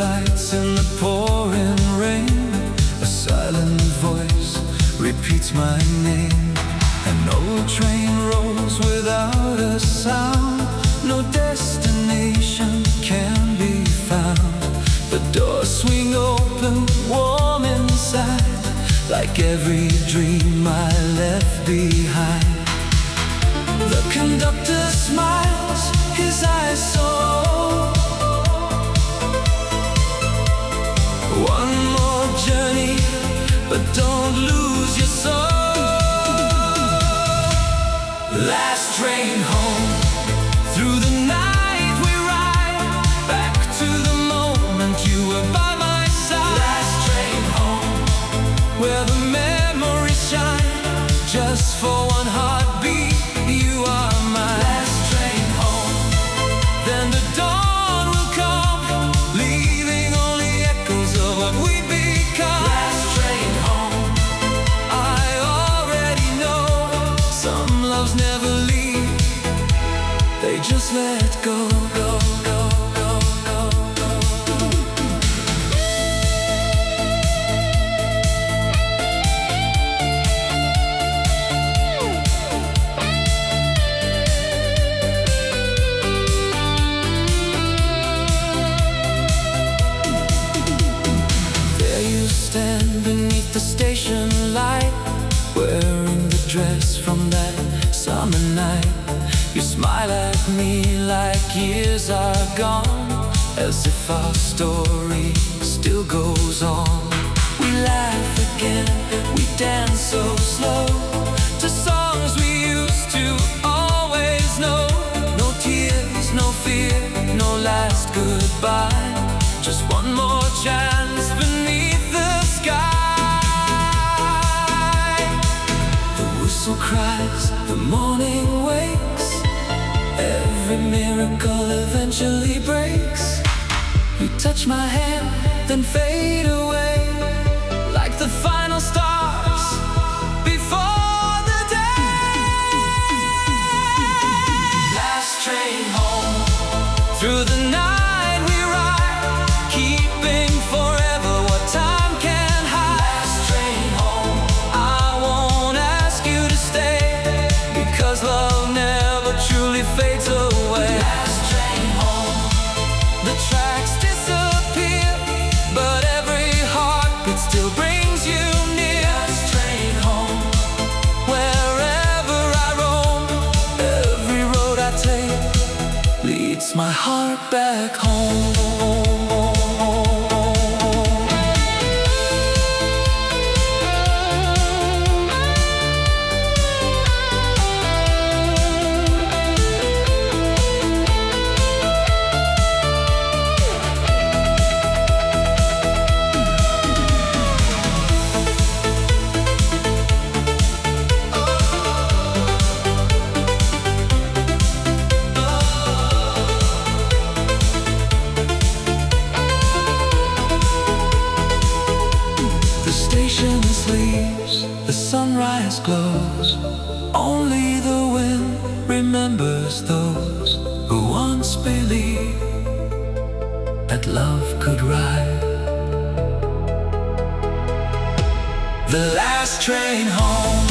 lights in the pouring rain. A silent voice repeats my name. An old train rolls without a sound. No destination can be found. The doors swing open, warm inside, like every dream I left behind. The conductor smiles, his eyes so old. One more journey, but don't lose your soul. Last train home, through the night we ride, back to the moment you were by my side. Last train home, where the memories shine, just for one heartbeat, you are mine. Last train home, then the dawn will come, leaving only echoes of what we become. Last train home, I already know, some loves never leave, they just let go, go, go, go, go, go. There you stand beneath the station light, wearing the dress from that summer night. You smile at me like years are gone, as if our story still goes on. We laugh again, we dance so slow, to songs we used to always know. No tears, no fear, no last goodbye, just one more chance beneath the sky. The whistle cries, the morning wakes, every miracle eventually breaks. You touch my hand, then fade away, like the final stars before the day. Last train home, through the night we ride, keeping forever what time can hide. Last train home, I won't ask you to stay, because love never truly fades away. Last train home, the tracks disappear, but every heartbeat still brings you near. Last train home, wherever I roam, every road I take leads my heart back home. Sleeps, the sunrise glows, only the wind remembers those who once believed that love could ride. The last train home.